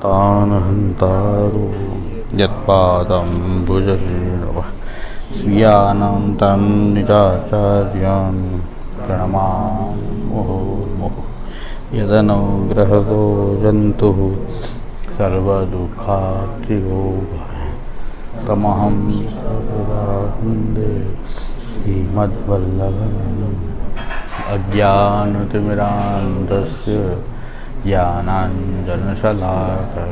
तान् हन्तारो यत्पादं भुजगेणवः स्वीयानां तन्निजाचार्यान् प्रणमामुहुर्मुहुः यदनुग्रहो जन्तुः सर्वदुःखात्रियो तमहं सर्वदा वन्दे श्रीमद्वल्लभम् अज्ञानतिमिरान्धस्य ज्ञानाञ्जनशलाकया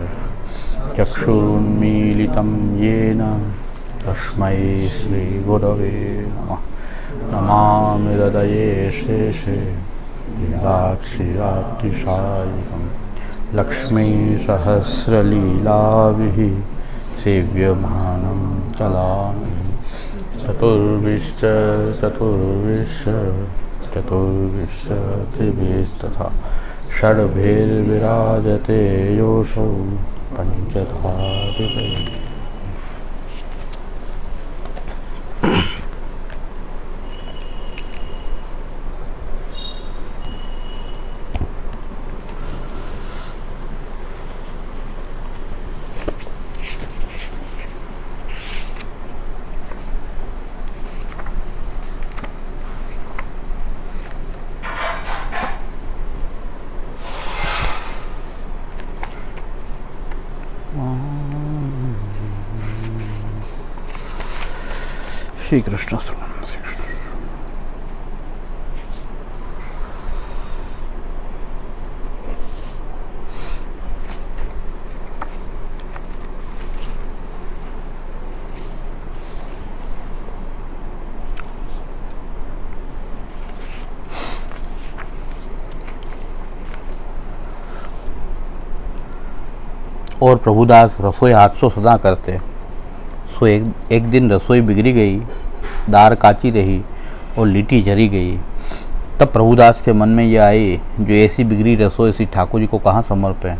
चक्षुरुन्मीलितं येन तस्मै श्रीगुरवे नमः। नमामि हृदये शेषे लीलाक्षिरातिशायितं लक्ष्मीसहस्रलीलाभिः सेव्यमानं कलामि चतुर्विंशतिभिस्तथा षड्भिर्विराजते योऽसौ पञ्चधाधिपैः। श्री कृष्ण और प्रभुदास रसोई हाथ से सदा करते। सो एक दिन रसोई बिगड़ी गई, दाल काची रही और लिट्टी जरी गई। तब प्रभुदास के मन में यह आई, जो ऐसी बिगड़ी रसोई श्री ठाकुर जी को कहाँ समर्पें,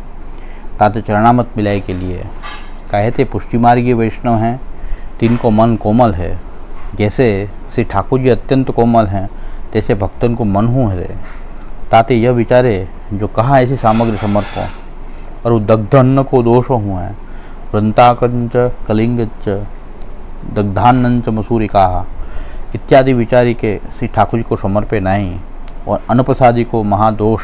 ताते चरणामत मिलाई के लिए। कहते पुष्टि मार्गीय वैष्णव हैं, तिनको मन कोमल है। जैसे श्री ठाकुर जी अत्यंत कोमल हैं, तैसे भक्तन को मन हूँ है। ताते यह विचारे, जो कहाँ ऐसी सामग्री समर्पों और दग्ध अन्न को दोष हुआ है। वृंताकंच कलिंगच दग्धान्नंच मसूरिका इत्यादि विचारी के श्री ठाकुर जी को समर्पे नहीं, और अन्नप्रसादी को महादोष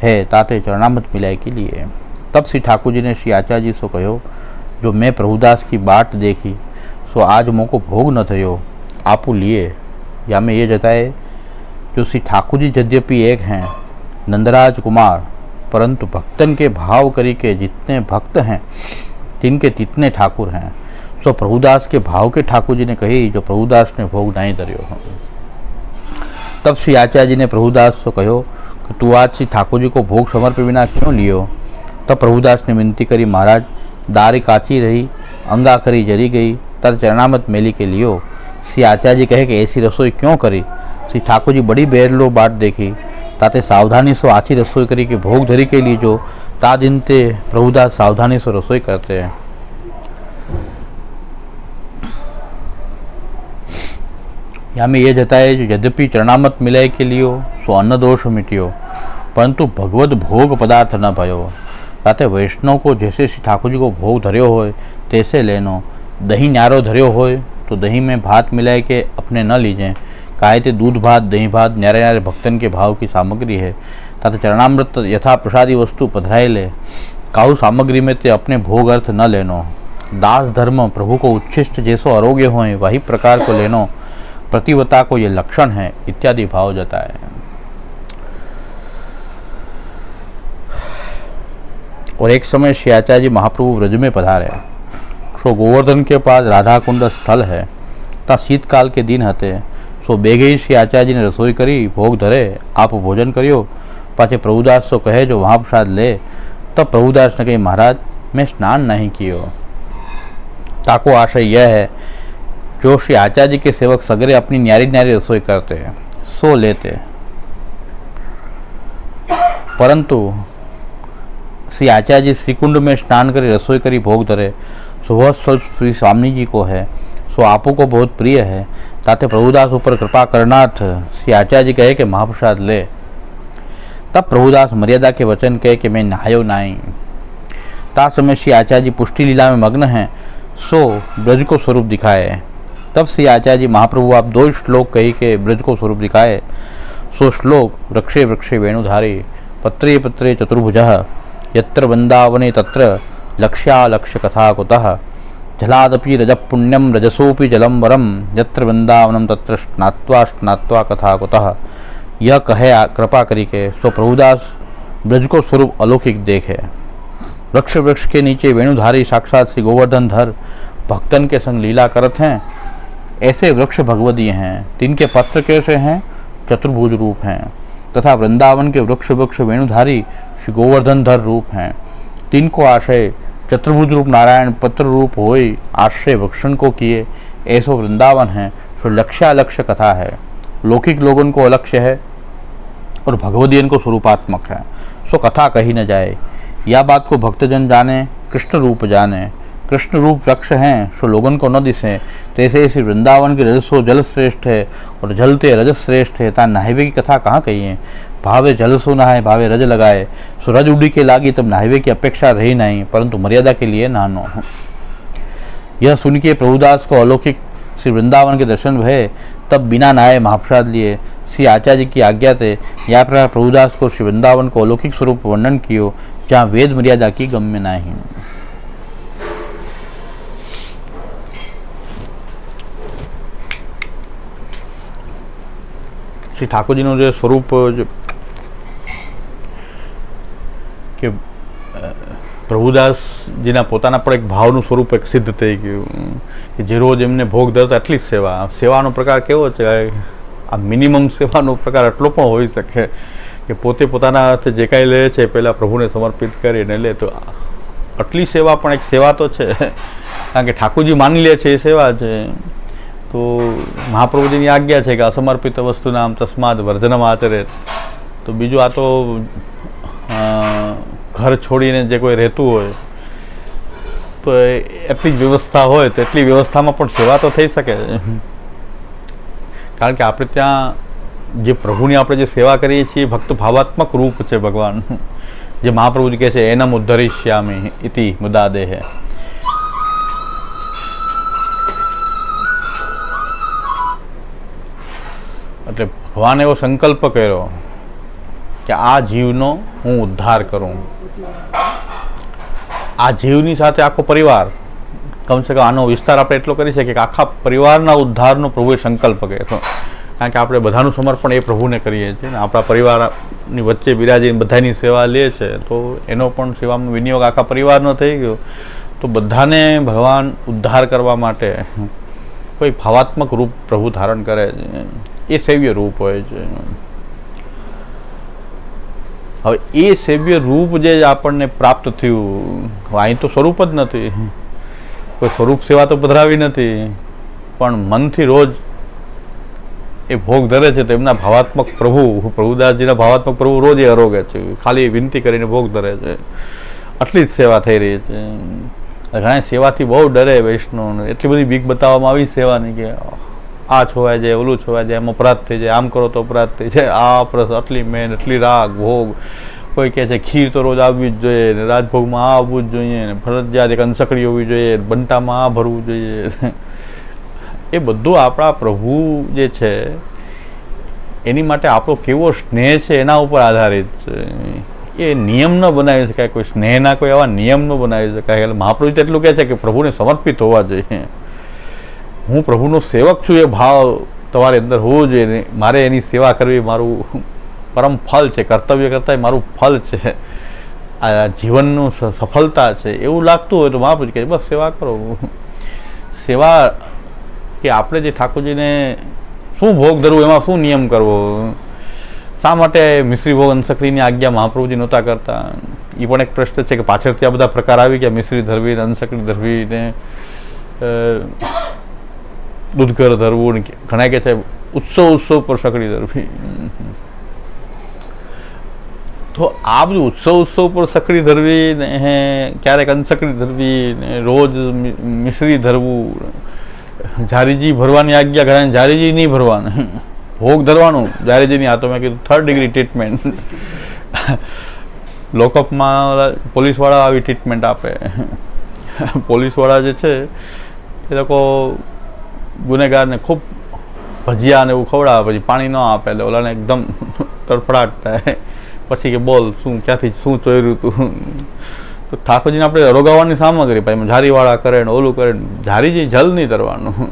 है, ताते चरणामत मिलाए के लिए। तब श्री ठाकुर जी ने श्री आचार्य जी से कहो, जो मैं प्रभुदास की बाट देखी, सो आज मोको भोग न थयो आपू लिए। या में ये जताए, जो श्री ठाकुर जी यद्यपि एक हैं नंदराज कुमार, परंतु भक्तन के भाव करी के जितने भक्त हैं तिनके तितने ठाकुर हैं। सो प्रभुदास के भाव के ठाकुर जी ने कही, जो प्रभुदास ने भोग नहीं धरियो। तब श्री आचार्य जी ने प्रभुदास से कहो कि तू आज श्री ठाकुर जी को भोग समर्पे बिना क्यों लियो। तब प्रभुदास ने विनती करी, महाराज दारी काची रही, अंगा करी जरी गई, तद चरणामत मेली के लियो। श्री आचार्य जी कहे कि ऐसी रसोई क्यों करी। श्री ठाकुर जी बड़ी बेरलो बाट देखी, ताते सावधानी से आची रसोई करी के भोग धरी के लिए। जो ता दिन ते प्रभुदास सावधानी से रसोई करते हैं। यहाँ में यह जताए, जो यद्यपि चरणामत मिलाए के लियो, सो अन्न दोष मिटियो, परंतु भगवत भोग पदार्थ न भयो। ताते वैष्णव को जैसे श्री ठाकुर जी को भोग धर्यो होय तैसे लेनो। दही न्यारो धर्यो होय तो दही में भात मिलाए के अपने न लीजें। काहे ते दूध भात दही भात न्यारे न्यारे भक्तन के भाव की सामग्री है। ताते चरणामृत यथा प्रसादी वस्तु पधराए ले, काहू सामग्री में ते अपने भोग अर्थ न लेनो। दास धर्म प्रभु को उच्छिष्ट जैसो आरोग्य होए, वही प्रकार को लेनो। प्रतिवता को ये लक्षण है, इत्यादि भाव जताए। और एक समय श्री आचार्य जी महाप्रभु ब्रज में पधारे। सो गोवर्धन के पास राधा कुंड स्थल है। ता शीतकाल के दिन हते। सो बेगे श्री आचार्य जी ने रसोई करी, भोग धरे, आप भोजन करियो। पाछे प्रभुदास सो कहे, जो वहाँ प्रसाद ले। तब प्रभुदास ने कही, महाराज मैं स्नान नहीं कियो। ताको आशय यह है, जो श्री आचार्य जी के सेवक सगरे अपनी न्यारी न्यारी रसोई करते हैं, सो लेते। परंतु श्री आचार्य जी श्रीकुंड में स्नान करी रसोई करी भोग धरे, सो वह श्री स्वामी जी को है, सो आपो को बहुत प्रिय है। ताते प्रभुदास ऊपर कृपा करनाथ श्री आचार्य जी कहे कि महाप्रसाद ले। तब प्रभुदास मर्यादा के वचन कहे कि मैं नहायो नहीं। ता समय श्री आचार्य जी पुष्टि लीला में मग्न हैं, सो ब्रज को स्वरूप दिखाए। तब श्री आचार्य जी महाप्रभु आप 2 श्लोक कही के ब्रज को स्वरूप दिखाए। सो श्लोक वृक्षे वृक्षे वेणुधारी पत्रे पत्रे चतुर्भुजः यत्र वृंदावने तत्र लक्ष्यालक्ष्य कथा कुतः जलादपि रजः पुण्यम रजसोपि जलम वरम यत्र वृंदावनम तत्र स्नात्वा कथा कुतः। यह कहे कृपा करी के सो प्रभुदास ब्रज को स्वरूप अलौकिक देखे। वृक्ष वृक्ष के नीचे वेणुधारी साक्षात श्री गोवर्धन धर भक्तन के संग लीला करत हैं। ऐसे वृक्ष भगवदीय हैं, तिनके पत्र कैसे हैं, चतुर्भुज रूप हैं, तथा वृंदावन के वृक्ष वृक्ष वेणुधारी श्री गोवर्धन धर रूप हैं। तिनको आशय चतुर्भुज रूप नारायण पत्र रूप होई आश्रय वृक्षण को किए। ऐसो वृंदावन है सो लक्ष्यालक्ष्य कथा है, लौकिक लोगों को अलक्ष्य है और भगवदीयन को स्वरूपात्मक है, सो कथा कही न जाए। यह बात को भक्तजन जाने, कृष्ण रूप जाने। कृष्ण रूप वृक्ष हैं सो लोगन को न दिसे। तैसे इसी वृंदावन की रजसो जल श्रेष्ठ है और जलते रजस श्रेष्ठ है। ता नहावे की कथा कहाँ कही है। भावे जल सो नहाए भावे रज लगाए, सो रज उड़ी के लागी तब नहावे की अपेक्षा रही नहीं, परंतु मर्यादा के लिए नहानो। यह सुन के प्रभुदास को अलौकिक श्री वृंदावन के दर्शन भये, तब बिना नहाए महाप्रसाद लिए श्री आचार्य की आज्ञा थे या प्रकार प्रभुदास को श्री वृंदावन को अलौकिक स्वरूप वर्णन कियो, जहाँ वेद मर्यादा की गम्य नहीं। શ્રી ઠાકોરજીનું જે સ્વરૂપ કે પ્રભુદાસજીના પોતાના પણ એક ભાવનું સ્વરૂપ એક સિદ્ધ થઈ ગયું કે જે રોજ એમને ભોગ ધરતા એટલી જ સેવાનો પ્રકાર કેવો છે, આ મિનિમમ સેવાનો પ્રકાર એટલો પણ હોઈ શકે કે પોતે પોતાના હાથે જે કાંઈ લે છે પહેલાં પ્રભુને સમર્પિત કરીને લે, તો આટલી સેવા પણ એક સેવા તો છે, કારણ કે ઠાકોરજી માની લે છે એ સેવા છે। તો મહાપ્રભુજીની આજ્ઞા છે કે અસમર્પિત વસ્તુ નામ તસ્માદ વર્જનમ આચરે। તો બીજું આ તો ઘર છોડીને જે કોઈ રહેતું હોય તો એટલી જ વ્યવસ્થા હોય તો એટલી વ્યવસ્થામાં પણ સેવા તો થઈ શકે, કારણ કે આપણે ત્યાં જે પ્રભુની આપણે જે સેવા કરીએ છીએ ભક્ત ભાવાત્મક રૂપ છે ભગવાન, જે મહાપ્રભુજી કહે છે એનમ ઉદ્ધરિષ્યામિ ઇતિ મુદાદેહ। એટલે ભગવાને એવો સંકલ્પ કર્યો કે આ જીવનો હું ઉદ્ધાર કરું। આ જીવની સાથે આખો પરિવાર, કમસે કમ આનો વિસ્તાર આપણે એટલો કરી શકીએ કે આખા પરિવારના ઉદ્ધારનો પ્રભુએ સંકલ્પ કર્યો, કારણ કે આપણે બધાનું સમર્પણ એ પ્રભુને કરીએ છીએ ને, આપણા પરિવારની વચ્ચે બિરાજીને બધાની સેવા લે છે, તો એનો પણ સેવાનો વિનિયોગ આખા પરિવારનો થઈ ગયો। તો બધાને ભગવાન ઉદ્ધાર કરવા માટે કોઈ ભાવાત્મક રૂપ પ્રભુ ધારણ કરે છે, એ સેવ્ય રૂપ હોય છે। હવે એ સેવ્ય રૂપ જે આપણને પ્રાપ્ત થયું, અહીં તો સ્વરૂપ જ નથી, કોઈ સ્વરૂપ સેવા તો પધરાવી નથી, પણ મનથી રોજ એ ભોગ ધરે છે, તો એમના ભાવાત્મક પ્રભુ પ્રભુદાસજીના ભાવાત્મક પ્રભુ રોજ એ આરોગે છે, ખાલી વિનંતી કરીને ભોગ ધરે છે, આટલી જ સેવા થઈ રહી છે। ઘણા સેવાથી બહુ ડરે વૈષ્ણવ, એટલી બધી બીક બતાવવામાં આવી સેવાની કે આ છોવાઈ જાય, ઓલું છોવાઈ જાય, એમ અપરાધ થઈ જાય, આમ કરો તો અપરાધ થઈ જાય, આ અપરાધ, આટલી મેન, એટલી રાગ ભોગ, કોઈ કહે છે ખીર તો રોજ આવવી જ જોઈએ ને, રાજભોગમાં આ આવવું જ જોઈએ ને, ફરજિયાત એક અંસકડી હોવી જોઈએ, બંટામાં આ ભરવું જોઈએ, એ બધું આપણા પ્રભુ જે છે એની માટે આપણો કેવો સ્નેહ છે એના ઉપર આધારિત છે। એ નિયમ ન બનાવી શકાય, કોઈ સ્નેહના કોઈ એવા નિયમ ન બનાવી શકાય। એટલે મહાપ્રભુ એટલું કહે છે કે પ્રભુને સમર્પિત હોવા જોઈએ, હું પ્રભુનો સેવક છું એ ભાવ તમારી અંદર હોવો જોઈએ, મારે એની સેવા કરવી મારું પરમ ફલ છે, કર્તવ્ય કરતાં મારું ફલ છે, આ જીવનનું સફળતા છે એવું લાગતું હોય તો મહાપ્રભુ કહે બસ સેવા કરો। સેવા કે આપણે જે ઠાકોરજીને શું ભોગ ધરવું, એમાં શું નિયમ કરવો, શા માટે મિશ્રી ભોગ અંસકડીની આજ્ઞા મહાપ્રભુજી નહોતા કરતા, એ પણ એક પ્રશ્ન છે કે પાછળથી આ બધા પ્રકાર આવી ગયા, મિશ્રી ધરવી ને અંસકડી ધરવી ને દૂધઘર ધરવું, ઘણા કે છે ઉત્સવ પર સકડી ધરવી। તો આ બધું ઉત્સવ પર સકડી ધરવી ને ક્યારેક અંસકડી ધરવી ને રોજ મિશ્રી ધરવું, જારીજી ભરવાની આજ્ઞા, ઘણા જારીજી નહીં ભરવાનું, ભોગ ધરવાનું જારીજીની, આ તો મેં કીધું 3rd ડિગ્રી ટ્રીટમેન્ટ। લોકઅપમાં પોલીસવાળા આવી ટ્રીટમેન્ટ આપે. પોલીસવાળા જે છે એ લોકો ગુનેગારને ખૂબ ભજીયા ને એવું ખવડાવે, પછી પાણી ન આપે એટલે ઓલાને એકદમ તડફડાટ થાય. પછી કે બોલ શું ક્યાંથી શું ચોર્યું તું. તો ઠાકોરજીને આપણે રોગાવાની સામગ્રી પાછી ઝારીવાળા કરે ને ઓલું કરે ને, ઝારી જલ નહીં તરવાનું.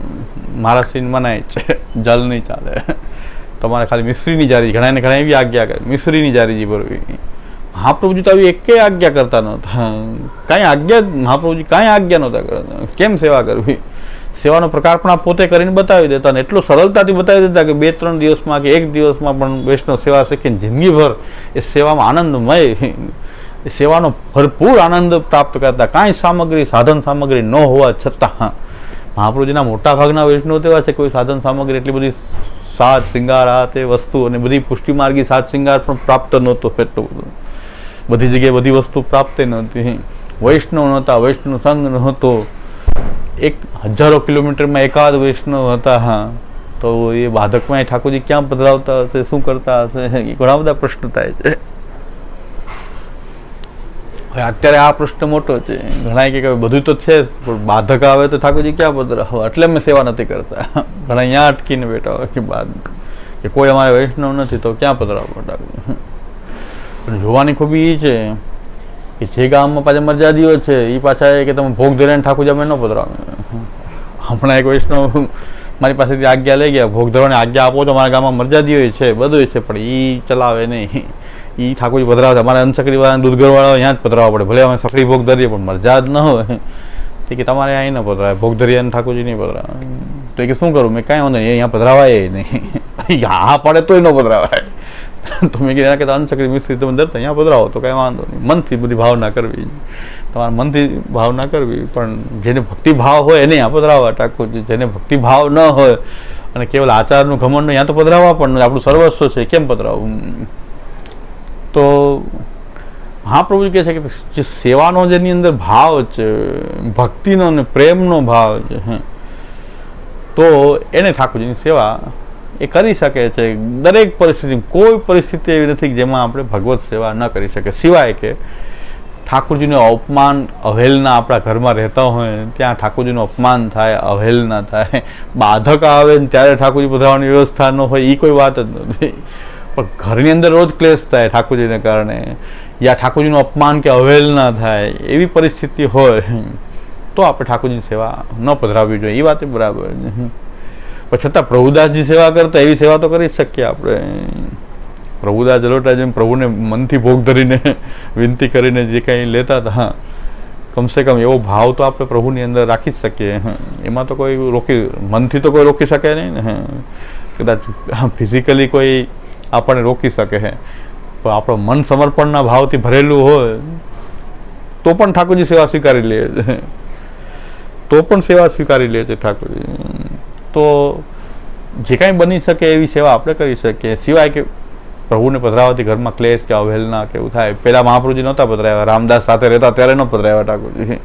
મહારાષ્ટ્રીને મનાય છે જલ નહીં ચાલે, તમારે ખાલી મિશ્રીની જારી. ઘણા એવી આજ્ઞા કરે મિશ્રીની જારીજી ભરવી. મહાપ્રભુજી તો આવી એકે આજ્ઞા કરતા નહોતા. કાંઈ આજ્ઞા મહાપ્રભુજી કાંઈ આજ્ઞા નહોતા કરતા. કેમ સેવા કરવી? સેવાનો પ્રકાર પણ આ પોતે કરીને બતાવી દેતા ને એટલું સરળતાથી બતાવી દેતા કે 2-3 દિવસમાં કે 1 દિવસમાં પણ વૈષ્ણવ સેવા શીખીને જિંદગીભર એ સેવામાં આનંદમય, એ સેવાનો ભરપૂર આનંદ પ્રાપ્ત કરતા. કાંઈ સામગ્રી સાધન સામગ્રી ન હોવા છતાં મહાપ્રભુજીના મોટા ભાગના વૈષ્ણવ તેવા છે કોઈ સાધન સામગ્રી એટલી બધી સાજ શિંગાર આ તે વસ્તુ અને બધી પુષ્ટિમાર્ગી સાજ શિંગાર પણ પ્રાપ્ત નહોતો. એટલું બધું બધી જગ્યાએ બધી વસ્તુ પ્રાપ્ત નહોતી. વૈષ્ણવ નહોતા, વૈષ્ણવ સંઘ નહોતો. 1000 કિલોમીટરમાં એકાદ વૈષ્ણવ હતા. હા, તો એ બાધકમાં ઠાકોરજી ક્યાં પધરાવતા હશે, શું કરતા હશે, એ ઘણા બધા પ્રશ્ન થાય છે. અત્યારે આ પ્રશ્ન મોટો છે. ઘણા કે બધું તો છે પણ બાધક આવે તો ઠાકોરજી ક્યાં પધરાવે, એટલે અમે સેવા નથી કરતા. ઘણા અહીંયા અટકીને બેઠા હોય કે બાદ કે કોઈ અમારે વૈષ્ણવ નથી તો ક્યાં પધરાવો ઠાકોરજી. પણ જોવાની ખૂબી એ છે કે જે ગામમાં પાછા મર્યાદીઓ છે એ પાછા કે તમે ભોગ ધરીને ઠાકોરજી અમે ન પધરાવે. હમણાં એક વૈષ્ણવ મારી પાસેથી આજ્ઞા લઈ ગયા, ભોગ ધરવાની આજ્ઞા આપો તો અમારા ગામમાં મર્યાદીઓ છે બધું છે પણ એ ચલાવે નહીં. એ ઠાકોરજી પધરાવે, અમારે અનસકડીવાળા દૂધગરવાળા અહીંયા જ પધરાવવા પડે. ભલે અમે સકડી ભોગ ધરીએ પણ મરજા જ ન હોય તો કે તમારે અહીં ન પધરાવે, ભોગ ધરીએ અને ઠાકોરજી નહીં પધરાવે. તો એ કે શું કરું? મેં કાંઈ વાંધો નહીં, અહીંયા પધરાવાય નહીં. હા પડે તોય ન પધરાવાય. તો મેં કીધું કે અનસકડી મિશ્રી તમે ધરતા અહીંયા પધરાવો તો કાંઈ વાંધો નહીં. મનથી બધી ભાવના કરવી, તમારે મનથી ભાવના કરવી. પણ જેને ભક્તિભાવ હોય એને અહીંયા પધરાવવા ઠાકોરજી. જેને ભક્તિભાવ ન હોય અને કેવલ આચારનું ઘમંડ અહીંયા તો પધરાવવા પણ આપણું સર્વસ્વ છે કેમ પધરાવવું. તો મહાપ્રભુજી કહે છે કે જે સેવાનો જેની અંદર ભાવ છે, ભક્તિનો ને પ્રેમનો ભાવ છે, તો એને ઠાકોરજીની સેવા એ કરી શકે છે દરેક પરિસ્થિતિ. કોઈ પરિસ્થિતિ એવી નથી જેમાં આપણે ભગવત સેવા ન કરી શકીએ, સિવાય કે ઠાકોરજીનું અપમાન અવહેલના આપણા ઘરમાં રહેતા હોય ત્યાં ઠાકોરજીનું અપમાન થાય, અવહેલના થાય. બાધક આવે ને ત્યારે ઠાકોરજી પધરાવવાની વ્યવસ્થા ન હોય એ કોઈ વાત જ નથી. પણ ઘરની અંદર રોજ ક્લેશ થાય ઠાકોરજીને કારણે, યા ઠાકોરજીનું અપમાન કે અવહેલના થાય એવી પરિસ્થિતિ હોય તો આપણે ઠાકોરજીની સેવા ન પધરાવવી જોઈએ. એ વાત બરાબર છે. પણ છતાં પ્રભુદાસજી સેવા કરતા એવી સેવા તો કરી શકીએ આપણે. પ્રભુદાસ જલોટા જેમ પ્રભુને મનથી ભોગ ધરીને વિનંતી કરીને જે કંઈ લેતા હતા, કમસે કમ એવો ભાવ તો આપણે પ્રભુની અંદર રાખી જ શકીએ. એમાં તો કોઈ મનથી તો કોઈ રોકી શકે નહીં ને. કદાચ ફિઝિકલી કોઈ આપણને રોકી શકે છે પણ આપણો મન સમર્પણના ભાવથી ભરેલું હોય તો પણ ઠાકોરજી સેવા સ્વીકારી લે છે. તો પણ સેવા સ્વીકારી લે છે ઠાકોરજી. તો જે કાંઈ બની શકે એવી સેવા આપણે કરી શકીએ, સિવાય કે પ્રભુને પધરાવવાથી ઘરમાં ક્લેશ કે અવહેલના કે એવું થાય. પહેલાં મહાપ્રભુજી નહોતા પધરાવ્યા, રામદાસ સાથે રહેતા ત્યારે ન પધરાવ્યા ઠાકોરજી.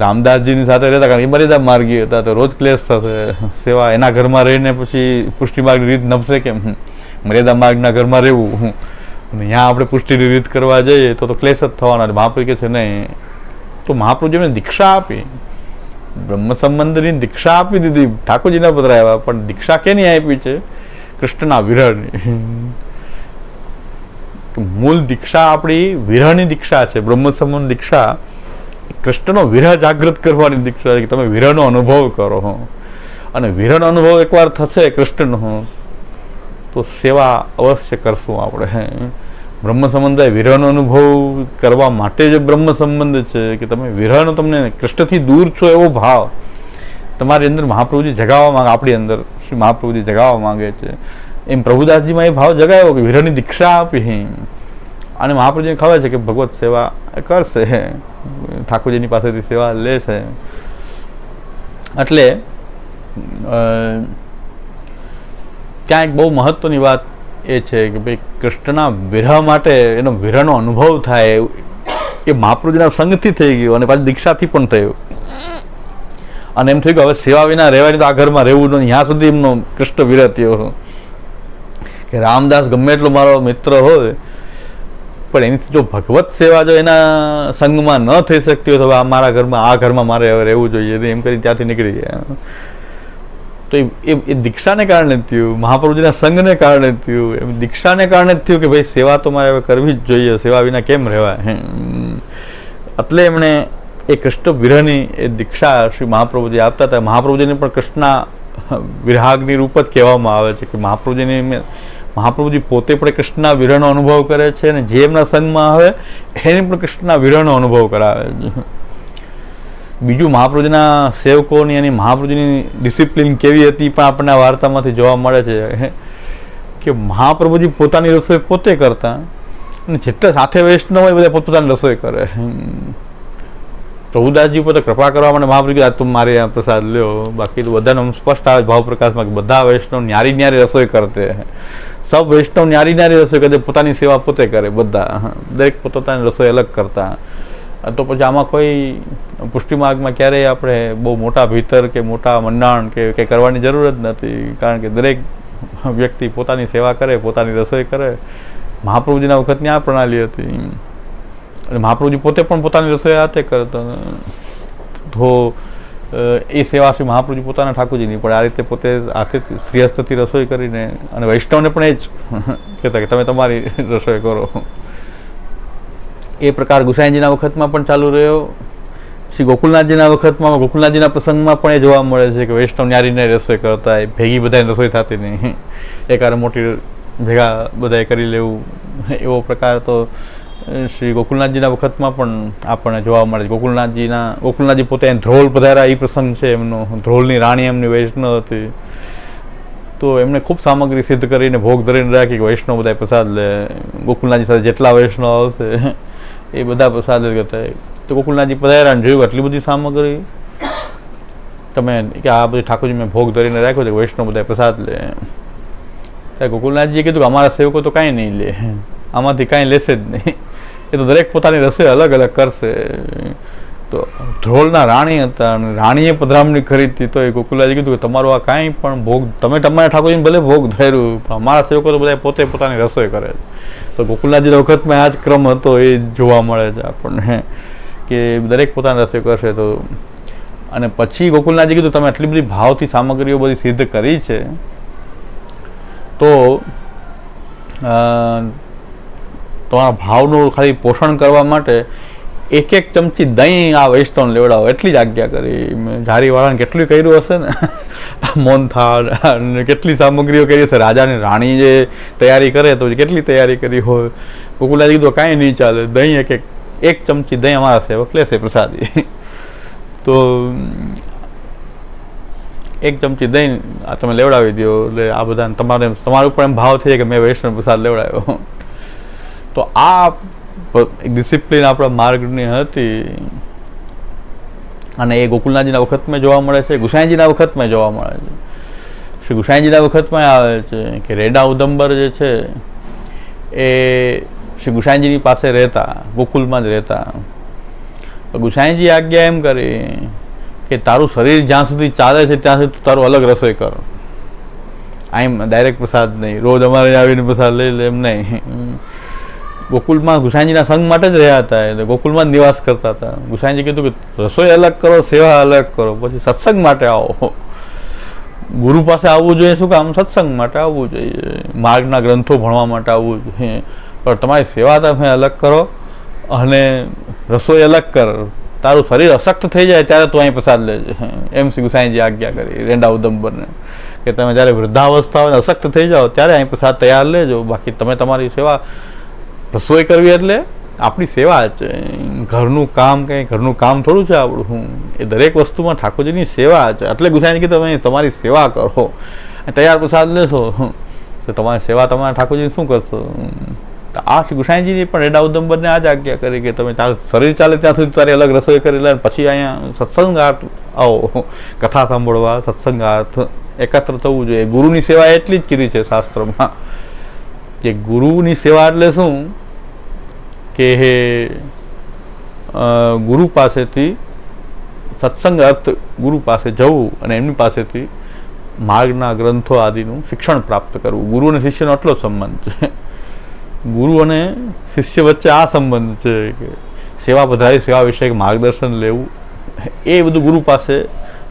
રામદાસજીની સાથે રહેતા કારણ કે મર્યાદા માર્ગી હતા તો રોજ ક્લેશ થશે. સેવા એના ઘરમાં રહીને પછી પુષ્ટિ માર્ગની રીત નભશે કેમ? મર્યાદા માર્ગના ઘરમાં રહેવું અને ત્યાં આપણે પુષ્ટિની રીત કરવા જઈએ તો ક્લેશ જ થવાના. મહાપ્રભુ કહે છે નહીં. તો મહાપ્રભુજીને દીક્ષા આપી, બ્રહ્મ સંબંધની દીક્ષા આપી દીધી, ઠાકોરજીને પધરાવ્યા. પણ દીક્ષા કેની આપી છે? કૃષ્ણના વિરહની. મૂળ દીક્ષા આપણી વિરહની દીક્ષા છે. બ્રહ્મ સંબંધ દીક્ષા કૃષ્ણનો વિરહ જાગૃત કરવાની દીક્ષા છે કે તમે વિરહનો અનુભવ કરો. અને વિરહનો અનુભવ એકવાર થશે કૃષ્ણનો તો સેવા અવશ્ય કરશું આપણે. બ્રહ્મ સંબંધ વિરહનો અનુભવ કરવા માટે જ બ્રહ્મ સંબંધ છે કે તમે વિરહનો તમને કૃષ્ણથી દૂર છો એવો ભાવ તમારી અંદર મહાપ્રભુજી જગાવવા માંગે, આપણી અંદર શ્રી મહાપ્રભુજી જગાવવા માંગે છે. એમ પ્રભુદાસજીમાં એ ભાવ જગાવ્યો કે વિરહની દીક્ષા આપી અને મહાપ્રભુજીને ખબર છે કે ભગવત સેવા કરશે, ઠાકોરજીની પાસેથી સેવા લેશે. એટલે ત્યાં એક બહુ મહત્વની વાત એ છે કે ભાઈ કૃષ્ણના વિરહ માટે એનો વિરહનો અનુભવ થાય એ મહાપ્રભુજીના સંગથી થઈ ગયો અને પાછી દીક્ષાથી પણ થયું. અને એમ થયું કે હવે સેવા વિના રહેવાની તો આ ઘરમાં રહેવું નહીં. ત્યાં સુધી એમનો કૃષ્ણ વિરહ થયો કે રામદાસ ગમે એટલો મારો મિત્ર હોય પણ એની જો ભગવત સેવા જો એના સંગમાં ન થઈ શકતી હોય તો હવે મારા ઘરમાં આ ઘરમાં મારે હવે રહેવું જોઈએ એમ કરીને ત્યાંથી નીકળી ગયા. તો એ દીક્ષાને કારણે થયું, મહાપ્રભુજીના સંઘને કારણે થયું, એમ દીક્ષાને કારણે જ થયું કે ભાઈ સેવા તો મારે હવે કરવી જ જોઈએ, સેવા વિના કેમ રહેવાય. એટલે એમણે એ કૃષ્ણ વિરહની એ દીક્ષા શ્રી મહાપ્રભુજી આપતા હતા. મહાપ્રભુજીને પણ કૃષ્ણ વિરાગની રૂપ જ કહેવામાં આવે છે કે મહાપ્રભુજી પોતે પણ કૃષ્ણના વિરહનો અનુભવ કરે છે અને જે એમના સંઘમાં આવે એને પણ કૃષ્ણના વિરહનો અનુભવ કરાવે છે. બીજું મહાપ્રભુજીના સેવકોની અને મહાપ્રભુજીની ડિસિપ્લિન કેવી હતી પણ આપણને આ વાર્તામાંથી જોવા મળે છે કે મહાપ્રભુજી પોતાની રસોઈ પોતે કરતા અને જેટલા સાથે વૈષ્ણવ હોય બધા પોતપોતાની રસોઈ કરે. પ્રભુદાસજી ઉપર તો કૃપા કરવા માટે મહાપ્રભુજી આ તું મારી આ પ્રસાદ લ્યો, બાકી તો બધાને સ્પષ્ટ આવે ભાવ પ્રકાશમાં કે બધા વૈષ્ણવ ન્યારી ન્યારી રસોઈ કરતે, સબ વૈષ્ણવ ન્યારી ન્યારી રસોઈ કરે, પોતાની સેવા પોતે કરે, બધા દરેક પોતાની રસોઈ અલગ કરતા. તો પછી આમાં કોઈ પુષ્ટિ માર્ગમાં ક્યારેય આપણે બહુ મોટા ભીતર કે મોટા મંડાણ કે કંઈ કરવાની જરૂર જ નથી, કારણ કે દરેક વ્યક્તિ પોતાની સેવા કરે, પોતાની રસોઈ કરે. મહાપ્રભુજીના વખતની આ પ્રણાલી હતી અને મહાપ્રભુજી પોતે પણ પોતાની રસોઈ હાથે કરતા. તો એ સેવા શ્રી મહાપ્રભુજી પોતાના ઠાકોરજીની પણ આ રીતે પોતે હાથે શ્રીહસ્તથી રસોઈ કરીને અને વૈષ્ણવને પણ એ જ કહેતા કે તમે તમારી રસોઈ કરો. એ પ્રકાર ગુસાઈજીના વખતમાં પણ ચાલુ રહ્યો. શ્રી ગોકુલનાથજીના વખતમાં ગોકુલનાથજીના પ્રસંગમાં પણ એ જોવા મળે છે કે વૈષ્ણવ ન્યારીને રસોઈ કરતા, એ ભેગી બધાની રસોઈ થતી નહીં, એકારે મોટી ભેગા બધાએ કરી લેવું, એવો પ્રકાર તો શ્રી ગોકુલનાથજીના વખતમાં પણ આપણને જોવા મળે છે. ગોકુલનાથજી પોતે ધ્રોલ પધાર્યા એ પ્રસંગ છે એમનો. ધ્રોલની રાણી એમની વૈષ્ણવ હતી, તો એમણે ખૂબ સામગ્રી સિદ્ધ કરીને ભોગ ધરીને રાખી કે વૈષ્ણવ બધા પ્રસાદ લે. ગોકુલનાથજી સાથે જેટલા વૈષ્ણવ આવશે એ બધા પ્રસાદ કરતા. તો ગોકુલનાથજી પધાર્યા જોયું આટલી બધી સામગ્રી તમે કે આ બધી ઠાકોરજી મેં ભોગ ધરીને રાખ્યો છે કે વૈષ્ણવ બધા પ્રસાદ લે. ત્યારે ગોકુલનાથજીએ કીધું કે અમારા સેવકો તો કાંઈ નહીં લે, આમાંથી કાંઈ લેશે જ નહીં, એ તો દરેક પોતાની રસોઈ અલગ અલગ કરશે. તો ધ્રોલના રાણી હતા અને રાણીએ પધરામણી કરી હતી, તો એ ગોકુલનાથજી કીધું કે તમારું આ કાંઈ પણ ભોગ તમે તમારા ઠાકોરજીને ભલે ભોગ ધર્યું પણ અમારા સેવકો તો બધા પોતે પોતાની રસોઈ કરે છે. તો ગોકુલનાથજીના વખતમાં આ જ ક્રમ હતો, એ જોવા મળે છે આપણને કે દરેક પોતાની રસોઈ કરશે. તો અને પછી ગોકુલનાથજી કીધું તમે આટલી બધી ભાવથી સામગ્રીઓ બધી સિદ્ધ કરી છે તો તમારા ભાવનું ખાલી પોષણ કરવા માટે એક એક ચમચી દહીં આ વૈષ્ણવને લેવડાવો, એટલી જ આજ્ઞા કરી. ઝારીવાળાને કેટલું કર્યું હશે ને મોનથાળ અને કેટલી સામગ્રીઓ કરી હશે. રાજાની રાણી જે તૈયારી કરે તો કેટલી તૈયારી કરી હોય. ગોકુલનાથજી કીધું કાંઈ નહીં ચાલે, દહીં એક ચમચી દહીં અમારા સેવક લેશે પ્રસાદી. તો એક ચમચી દહીં આ તમે લેવડાવી દો એટલે આ બધા તમારું પણ એમ ભાવ થઈ કે મેં વૈષ્ણવ પ્રસાદ લેવડાવ્યો. તો આ એક ડિસિપ્લિન આપણા માર્ગની હતી અને એ ગોકુલનાથજીના વખતમાં જોવા મળે છે, ગુસાઈજીના વખતમાં જોવા મળે છે. શ્રી ગુસાઈજીના વખતમાં આવે છે કે રેડા ઉદંબર જે છે એ શ્રી ગુસાઈજીની પાસે રહેતા, ગોકુલમાં જ રહેતા. ગુસાઈજી આજ્ઞા એમ કરી કે તારું શરીર જ્યાં સુધી ચાલે છે ત્યાં સુધી તારું અલગ રસોઈ કર, આમ ડાયરેક્ટ પ્રસાદ નહીં, રોજ અમારે આવીને પ્રસાદ લઈ લે એમ નહીં. ગોકુલમાં ગુસાઈજીના સંઘ માટે જ રહ્યા હતા, એટલે ગોકુલમાં જ નિવાસ કરતા હતા. ગુસાઈજી કીધું કે રસોઈ અલગ કરો, સેવા અલગ કરો, પછી સત્સંગ માટે આવો. ગુરુ પાસે આવવું જોઈએ, શું કામ? સત્સંગ માટે આવવું જોઈએ, માર્ગના ગ્રંથો ભણવા માટે આવવું જોઈએ, પણ તમારી સેવા તમે અલગ કરો અને રસોઈ અલગ કર. તારું શરીર અશક્ત થઈ જાય ત્યારે તું અહીં પ્રસાદ લેજે, એમ શ્રી ગુસાઈજી આજ્ઞા કરી રેડા ઉદંબરને કે તમે જ્યારે વૃદ્ધાવસ્થા હોય અશક્ત થઈ જાઓ ત્યારે અહીં પ્રસાદ તૈયાર લેજો, બાકી તમે તમારી સેવા રસોઈ કરવી એટલે આપણી સેવા છે. ઘરનું કામ કંઈ ઘરનું કામ થોડું છે આપણું, એ દરેક વસ્તુમાં ઠાકોરજીની સેવા છે. એટલે ગુસાઈજી કે તમે તમારી સેવા કરો, તૈયાર પ્રસાદ લેશો તો તમારી સેવા તમારા ઠાકોરજીને શું કરશો? આ શ્રી ગુસાઈજીની પણ રેડા ઉદંબરને આ જ આજ્ઞા કરી કે તમે તારું શરીર ચાલે ત્યાં સુધી તારી અલગ રસોઈ કરી લે, પછી અહીંયા સત્સંગાર્થ આવો, કથા સાંભળવા સત્સંગાર્થ એકત્ર થવું જોઈએ. ગુરુની સેવા એટલી જ કીધી છે શાસ્ત્રમાં કે ગુરુની સેવા એટલે શું કે ગુરુ પાસેથી સત્સંગ અર્થ ગુરુ પાસે જવું અને એમની પાસેથી માર્ગના ગ્રંથો આદિનું શિક્ષણ પ્રાપ્ત કરવું. ગુરુ અને શિષ્યનો આટલો સંબંધ છે. ગુરુ અને શિષ્ય વચ્ચે આ સંબંધ છે કે સેવા પધારી સેવા વિશે માર્ગદર્શન લેવું, એ બધું ગુરુ પાસે,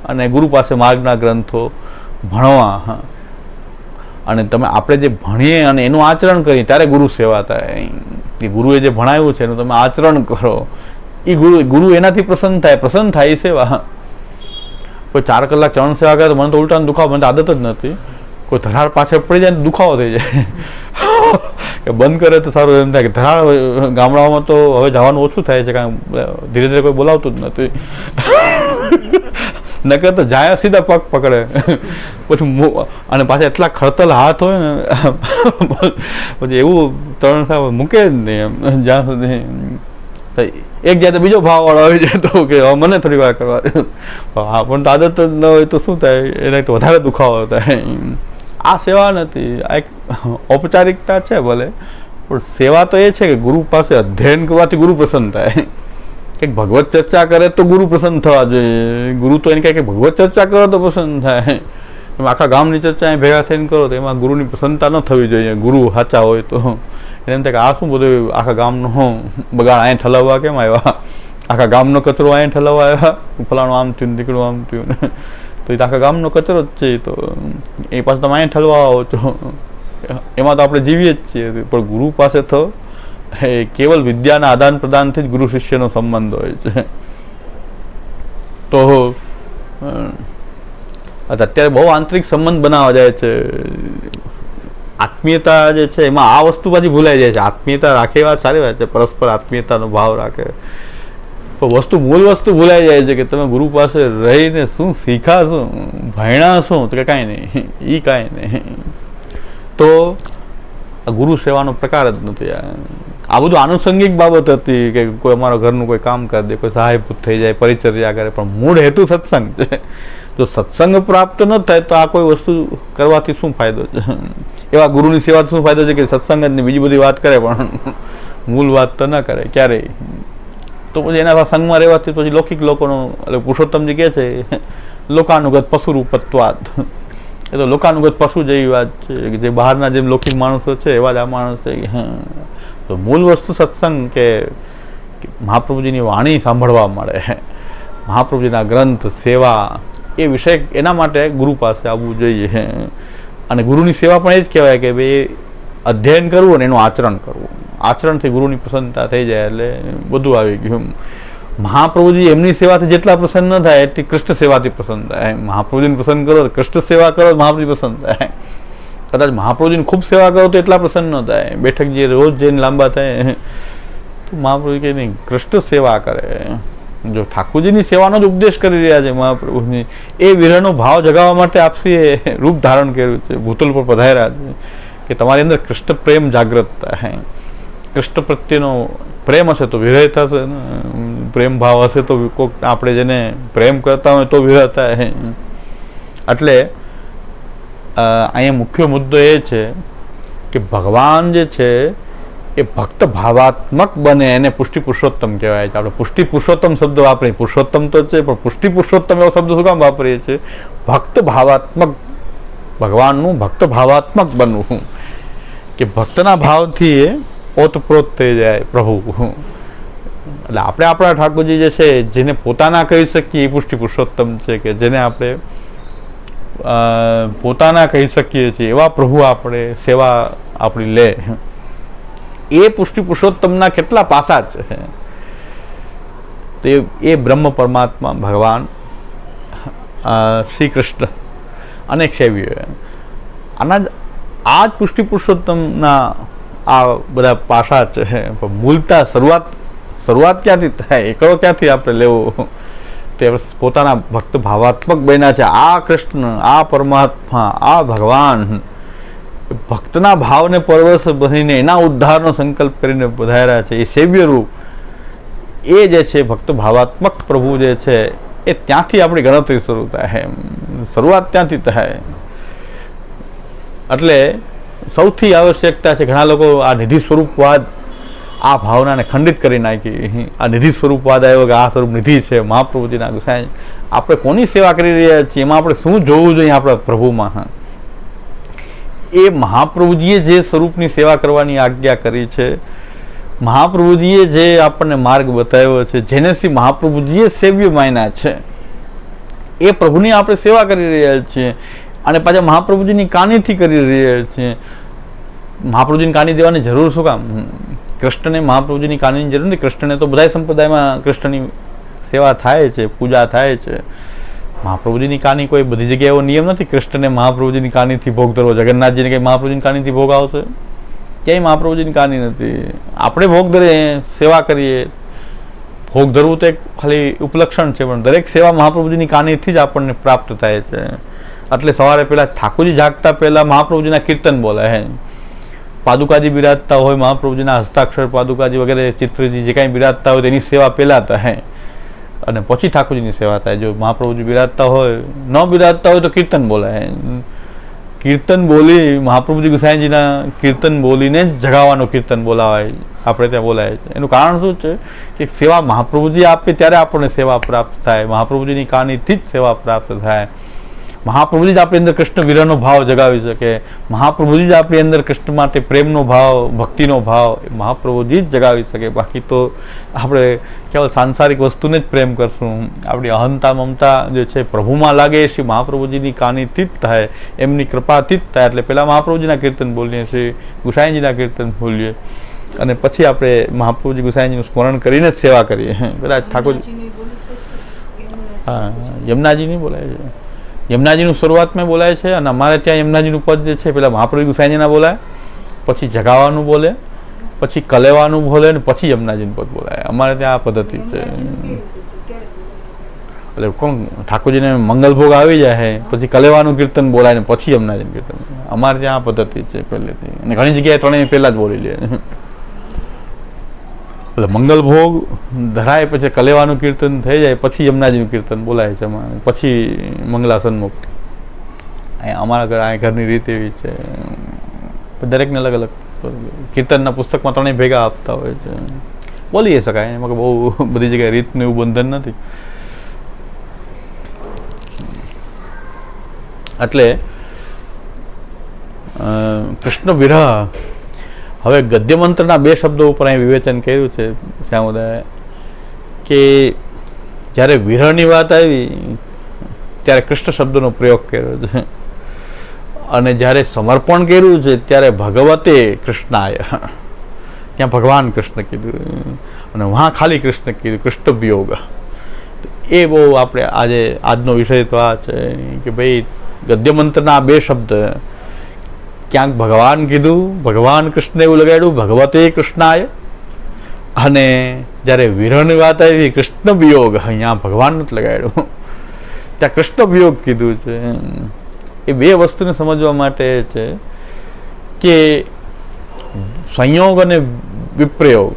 અને ગુરુ પાસે માર્ગના ગ્રંથો ભણવા, અને તમે આપણે જે ભણીએ અને એનું આચરણ કરીએ ત્યારે ગુરુ સેવા થાય. એ ગુરુએ જે ભણાવ્યું છે એનું તમે આચરણ કરો, એ ગુરુ એનાથી પ્રસન્ન થાય એ સેવા. કોઈ 4 કલાક ચરણ સેવા કરે તો મને તો ઉલટાનો દુખાવો, મને તો આદત જ નથી. કોઈ ધરાડ પાછળ પડી જાય તો દુખાવો થઈ જાય કે બંધ કરે તો સારું. એમ થાય કે ધરાડ ગામડાઓમાં તો હવે જવાનું ઓછું થાય છે, કારણ ધીરે ધીરે કોઈ બોલાવતું જ નથી. નકર તો જાય સીધા પગ પકડે, પછી અને પાછા એટલા ખડતલ હાથ હોય ને, પછી એવું તરણ સાહેબ મૂકે જ નહીં એમ જ્યાં સુધી. એક જાય તો બીજો ભાવ વાળો આવી જાય તો કે મને થોડી વાર કરવા દે. હા, પણ આદત જ ન હોય તો શું થાય, એને તો વધારે દુખાવો થાય. આ સેવા નથી, આ એક ઔપચારિકતા છે ભલે, પણ સેવા તો એ છે કે ગુરુ પાસે અધ્યયન કરવાથી ગુરુ પ્રસન્ન થાય. કંઈક ભગવત ચર્ચા કરે તો ગુરુ પ્રસન્ન થવા જોઈએ. ગુરુ તો એને કહે કે ભગવત ચર્ચા કરો તો પ્રસન્ન થાય. એમ આખા ગામની ચર્ચા અહીં ભેગા થઈને કરો તો એમાં ગુરુની પ્રસન્નતા ન થવી જોઈએ. ગુરુ સાચા હોય તો એને એમ થાય કે આ શું બધું આખા ગામનો બગાડ અહીં ઠલાવવા કેમ આવ્યા, આખા ગામનો કચરો અહીં ઠલાવવા આવ્યા, ફલાણું આમ થયું, દીકરું આમ થયું, તો એ આખા ગામનો કચરો જ છે. તો એ પાછું તમે અહીં ઠલવા આવો છો, એમાં તો આપણે જીવીએ જ છીએ. પણ ગુરુ પાસે તો એ કેવલ વિદ્યાના આદાન પ્રદાનથી જ ગુરુ શિષ્યનો સંબંધ હોય છે. તો અત્યારે બહુ આંતરિક સંબંધ બનાવવા જાય છે. આત્મીયતા જે છે એમાં આ વસ્તુ પાછી ભૂલાઈ જાય છે. આત્મીયતા રાખે એ વાત સારી વાત છે, પરસ્પર આત્મીયતાનો ભાવ રાખે, પણ મૂળ વસ્તુ ભૂલાઈ જાય છે કે તમે ગુરુ પાસે રહીને શું શીખા, શું ભણ્યા, શું તો કે કાંઈ નહીં, એ કાંઈ નહીં. તો આ ગુરુ સેવાનો પ્રકાર જ નથી. આ બધું આનુષંગિક બાબત હતી કે કોઈ અમારા ઘરનું કોઈ કામ કરી દે, કોઈ સહાયભૂત થઈ જાય, પરિચર્યા કરે, પણ મૂળ હેતુ સત્સંગ છે. જો સત્સંગ પ્રાપ્ત ન થાય તો આ કોઈ વસ્તુ કરવાથી શું ફાયદો છે? એવા ગુરુની સેવાથી શું ફાયદો છે કે સત્સંગ જ નહીં, બીજી બધી વાત કરે પણ મૂળ વાત તો ન કરે ક્યારેય. તો પછી એના સંગમાં રહેવાથી પછી લૌકિક લોકોનું, એટલે પુરુષોત્તમજી કહે છે લોકાનુગત પશુરૂપત્વાદ. એ તો લોકાનુગત પશુ જેવી વાત છે કે જે બહારના જેમ લૌકિક માણસો છે એવા જ આ માણસ છે. તો મૂળ વસ્તુ સત્સંગ કે મહાપ્રભુજીની વાણી સાંભળવા મળે, મહાપ્રભુજીના ગ્રંથ, સેવા, એ વિષય, એના માટે ગુરુ પાસે આવવું જોઈએ. અને ગુરુની સેવા પણ એ જ કહેવાય કે ભાઈ અધ્યયન કરવું અને એનું આચરણ કરવું. આચરણથી ગુરુની પ્રસન્નતા થઈ જાય એટલે બધું આવી ગયું. મહાપ્રભુજી એમની સેવાથી જેટલા પ્રસન્ન ન થાય એટલી કૃષ્ણ સેવાથી પ્રસન્ન થાય. મહાપ્રભુજીને પ્રસન્ન કરો, કૃષ્ણ સેવા કરો, મહાપ્રભુજી પ્રસન્ન થાય. કદાચ મહાપ્રભુજીની ખૂબ સેવા કરો તો એટલા પ્રસન્ન ન થાય. બેઠક જે રોજ જઈને લાંબા થાય તો મહાપ્રભુ કે નહીં, કૃષ્ણ સેવા કરે. જો ઠાકોરજીની સેવાનો જ ઉપદેશ કરી રહ્યા છે મહાપ્રભુની, એ વિરહનો ભાવ જગાવવા માટે આપસીએ રૂપ ધારણ કર્યું છે, ભૂતલ પર પધાર્યા છે કે તમારી અંદર કૃષ્ણ પ્રેમ જાગૃત થાય. કૃષ્ણ પ્રત્યેનો પ્રેમ હશે તો વિરહ થશે ને, પ્રેમ ભાવ હશે તો કોઈક આપણે જેને પ્રેમ કરતા હોય તો વિરહ થાય. એટલે અહીંયા મુખ્ય મુદ્દો એ છે કે ભગવાન જે છે એ ભક્ત ભાવાત્મક બને, એને પુષ્ટિ પુરુષોત્તમ કહેવાય છે. આપણે પુષ્ટિ પુરુષોત્તમ શબ્દ વાપરીએ, પુરુષોત્તમ તો છે પણ પુષ્ટિ પુરુષોત્તમ એવો શબ્દ શું કામ વાપરીએ છીએ? ભક્ત ભાવાત્મક, ભગવાનનું ભક્ત ભાવાત્મક બનવું, કે ભક્તના ભાવથી એ ઓતપ્રોત થઈ જાય પ્રભુ. એટલે આપણે આપણા ઠાકોરજી જે છે જેને પોતાના કહી શકીએ એ પુષ્ટિ પુરુષોત્તમ છે, કે જેને આપણે પોતાના કહી શકીએ છીએ એવા પ્રભુ આપણે સેવા આપણી લે. એ પુષ્ટિ પુરુષોત્તમના કેટલા પાસા છે. તો એ બ્રહ્મ પરમાત્મા ભગવાન શ્રી કૃષ્ણ અનેક સેવ્ય, આના આ જ પુષ્ટિ પુરુષોત્તમના આ બધા પાસા છે. પણ મૂળતા શરૂઆત ક્યાંથી થાય, એકડો ક્યાંથી આપણે લેવો? તે પોતાના ભક્ત ભાવાત્મક બન્યા છે. આ કૃષ્ણ, આ પરમાત્મા, આ ભગવાન ભક્તના ભાવને પરવશ બનીને એના ઉદ્ધારનો સંકલ્પ કરીને પધાર્યા છે. એ સેવ્ય રૂપ, એ જે છે ભક્ત ભાવાત્મક પ્રભુ જે છે એ ત્યાંથી આપણી ગણતરી શરૂ થાય, શરૂઆત ત્યાંથી થાય. એટલે સૌથી આવશ્યકતા છે. ઘણા લોકો આ નિધિ સ્વરૂપવાદ, આ ભાવનાને ખંડિત કરી નાખી. આ નિધિ સ્વરૂપવાદ આવ્યો કે આ સ્વરૂપ નિધિ છે મહાપ્રભુજીના ગુસાઈ. આપણે કોની સેવા કરી રહ્યા છીએ, એમાં આપણે શું જોવું જોઈએ આપણા પ્રભુમાં? એ મહાપ્રભુજીએ જે સ્વરૂપની સેવા કરવાની આજ્ઞા કરી છે, મહાપ્રભુજીએ જે આપણને માર્ગ બતાવ્યો છે, જેનેથી મહાપ્રભુજીએ સેવ્ય માન્યા છે, એ પ્રભુની આપણે સેવા કરી રહ્યા છીએ અને પાછા મહાપ્રભુજીની કાનીથી કરી રહ્યા છીએ. મહાપ્રભુજીની કાની દેવાની જરૂર શું કામ? કૃષ્ણને મહાપ્રભુજીની કાનીની જરૂર નથી. કૃષ્ણને તો બધા સંપ્રદાયમાં કૃષ્ણની સેવા થાય છે, પૂજા થાય છે. મહાપ્રભુજીની કાની કોઈ બધી જગ્યાએ એવો નિયમ નથી કૃષ્ણને મહાપ્રભુજીની કાનીથી ભોગ ધરવો. જગન્નાથજીને કંઈ મહાપ્રભુજીની કાનીથી ભોગ આવશે? ક્યાંય મહાપ્રભુજીની કાની નથી. આપણે ભોગ ધરીએ, સેવા કરીએ. ભોગ ધરવું તો એક ખાલી ઉપલક્ષણ છે, પણ દરેક સેવા મહાપ્રભુજીની કાનીથી જ આપણને પ્રાપ્ત થાય છે. એટલે સવારે પહેલાં ઠાકોરજી જાગતા પહેલાં મહાપ્રભુજીના કીર્તન બોલાય હે. પાદુકાજી બિરાજતા હોય, મહાપ્રભુજીના હસ્તાક્ષર પાદુકાજી વગેરે ચિત્રજી જે કાંઈ બિરાજતા હોય તેની સેવા પહેલાં થાય અને પછી ઠાકોરજીની સેવા થાય. જો મહાપ્રભુજી બિરાજતા હોય, ન બિરાજતા હોય તો કીર્તન બોલાય. કીર્તન બોલી મહાપ્રભુજી ગુસાઈજીના કીર્તન બોલીને જ જગાવવાનું કીર્તન બોલાવાય, આપણે ત્યાં બોલાય છે. એનું કારણ શું છે કે સેવા મહાપ્રભુજી આપે ત્યારે આપણને સેવા પ્રાપ્ત થાય. મહાપ્રભુજીની કાનીથી જ સેવા પ્રાપ્ત થાય. મહાપ્રભુજી જ આપણી અંદર કૃષ્ણ વિરહનો ભાવ જગાવી શકે. મહાપ્રભુજી જ આપણી અંદર કૃષ્ણ માટે પ્રેમનો ભાવ, ભક્તિનો ભાવ મહાપ્રભુજી જ જગાવી શકે. બાકી તો આપણે કેવળ સાંસારિક વસ્તુને જ પ્રેમ કરશું. આપણી અહંતા મમતા જે છે પ્રભુમાં લાગે એ શ્રી મહાપ્રભુજીની કાનીથી જ થાય, એમની કૃપાથી જ થાય. એટલે પહેલાં મહાપ્રભુજીના કીર્તન બોલીએ, શ્રી ગુસાઈજીના કીર્તન બોલીએ અને પછી આપણે મહાપ્રભુજી ગુસાઈજીનું સ્મરણ કરીને જ સેવા કરીએ. કદાચ ઠાકોર હા યમુનાજીની બોલાય છે. યમુનાજીનું શરૂઆતમાં બોલાય છે અને અમારે ત્યાં યમુનાજીનું પદ જે છે પેલા મહાપ્રભુ ગુસાઈજીના બોલાય, પછી જગાવાનું બોલે, પછી કલેવાનું બોલે અને પછી યમુનાજીનું પદ બોલાય. અમારે ત્યાં આ પદ્ધતિ છે. એટલે કોણ ઠાકોરજીને મંગલભોગ આવી જાય પછી કલેવાનું કીર્તન બોલાય ને પછી યમુનાજીનું કીર્તન. અમારે ત્યાં આ પદ્ધતિ છે પહેલેથી અને ઘણી જગ્યાએ ત્રણેય પહેલા જ બોલી લે. એટલે મંગલભોગ ધરાય પછી કલેવાનું કીર્તન થઈ જાય પછી યમુનાજીનું કીર્તન બોલાય છે, પછી મંગલાસન મુક્ત. અમારા ઘરની રીત એવી છે. દરેકને અલગ અલગ કીર્તનના પુસ્તકમાં ત્રણેય ભેગા આપતા હોય છે. બોલી શકાય, એમાં બહુ બધી જગ્યાએ રીતનું એવું બંધન નથી. એટલે કૃષ્ણ વિરહ. હવે ગદ્ય મંત્રના બે શબ્દો ઉપર અહીં વિવેચન કર્યું છે શ્યામોદાએ કે જ્યારે વિરહની વાત આવી ત્યારે કૃષ્ણ શબ્દનો પ્રયોગ કર્યો છે અને જ્યારે સમર્પણ કર્યું છે ત્યારે ભગવતે કૃષ્ણાય, ત્યાં ભગવાન કૃષ્ણ કીધું અને વહાં ખાલી કૃષ્ણ કીધું, કૃષ્ણ વિયોગ. એ બહુ આપણે આજનો વિષય તો આ છે કે ભાઈ ગદ્ય મંત્રના બે શબ્દ ક્યાંક ભગવાન કીધું, ભગવાન કૃષ્ણ એવું લગાડ્યું ભગવતે કૃષ્ણાય, અને જ્યારે વિરહની વાત આવી કૃષ્ણ વિયોગ, અહીંયા ભગવાન નથી લગાડ્યું, ત્યાં કૃષ્ણ વિયોગ કીધું છે. એ બે વસ્તુને સમજવા માટે છે કે સંયોગ અને વિપ્રયોગ.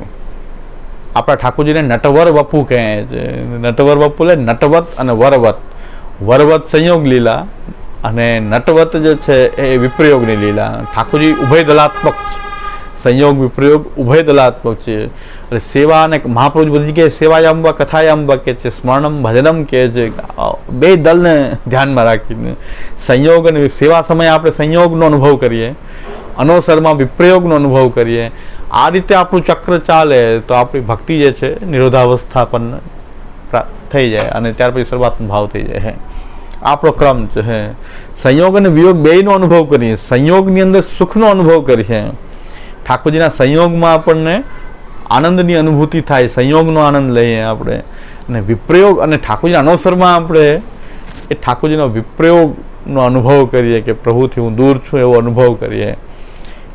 આપણા ઠાકોરજીને નટવર બપુ કહે છે. નટવર બપુ એટલે નટવત અને વરવત. વરવત સંયોગ લીલા અને નટવત જે છે એ વિપ્રયોગની લીલા. ઠાકોરજી ઉભય દલાત્મક છે, સંયોગ વિપ્રયોગ ઉભય દલાત્મક છે. એટલે સેવા અને મહાપ્રભુ બધી જગ્યાએ સેવાયાંબા કથાયાંબા કે છે, સ્મરણમ ભજનમ કહે છે. બે દલને ધ્યાનમાં રાખીને સંયોગ અને સેવા સમયે આપણે સંયોગનો અનુભવ કરીએ, અનોસરમાં વિપ્રયોગનો અનુભવ કરીએ. આ રીતે આપણું ચક્ર ચાલે તો આપણી ભક્તિ જે છે નિરોધાવસ્થાપન્ન થઈ જાય અને ત્યાર પછી સર્વાત્મ ભાવ થઈ જાય. આપણો ક્રમ છે. સંયોગ અને વિયોગ બેયનો અનુભવ કરીએ. સંયોગની અંદર સુખનો અનુભવ કરીએ. ઠાકોરજીના સંયોગમાં આપણને આનંદની અનુભૂતિ થાય, સંયોગનો આનંદ લઈએ આપણે. અને વિપ્રયોગ અને ઠાકોરજીના અનવસરમાં આપણે એ ઠાકોરજીનો વિપ્રયોગનો અનુભવ કરીએ કે પ્રભુથી હું દૂર છું એવો અનુભવ કરીએ.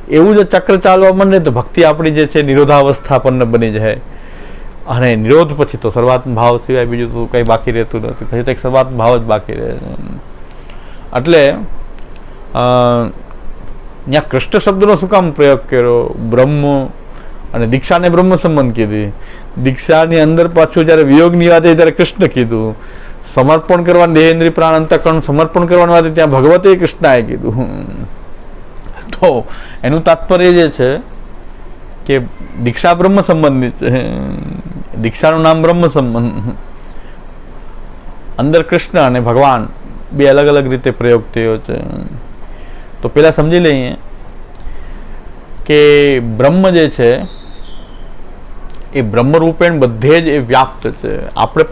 એવું જો ચક્ર ચાલવા માંડે તો ભક્તિ આપણી જે છે નિરોધાવસ્થાપન્ન બની જાય અને નિરોધ પછી તો સર્વાત્મ ભાવ સિવાય બીજું તો કંઈ બાકી રહેતું નથી. પછી તો એક સર્વાત્મ ભાવ જ બાકી રહે. એટલે ત્યાં કૃષ્ણ શબ્દનો શું કામ પ્રયોગ કર્યો? બ્રહ્મ અને દીક્ષાને બ્રહ્મ સંબંધ કીધી. દીક્ષાની અંદર પાછું જ્યારે વિયોગની વાત આવી ત્યારે કૃષ્ણ કીધું. સમર્પણ કરવાનું દેહેન્દ્રિય પ્રાણ અંતઃકરણ સમર્પણ કરવાની વાત ત્યાં ભગવતે કૃષ્ણાએ કીધું. તો એનું તાત્પર્ય જે છે કે દીક્ષા બ્રહ્મ સંબંધિત છે. દીક્ષાનું નામ બ્રહ્મ સંબંધ. અંદર કૃષ્ણ અને ભગવાન બે અલગ અલગ રીતે પ્રયોગ થયો છે. તો પેલા સમજી લઈએ કે બ્રહ્મ જે છે એ બ્રહ્મરૂપેણ બધે જ એ વ્યાપ્ત છે. આપણે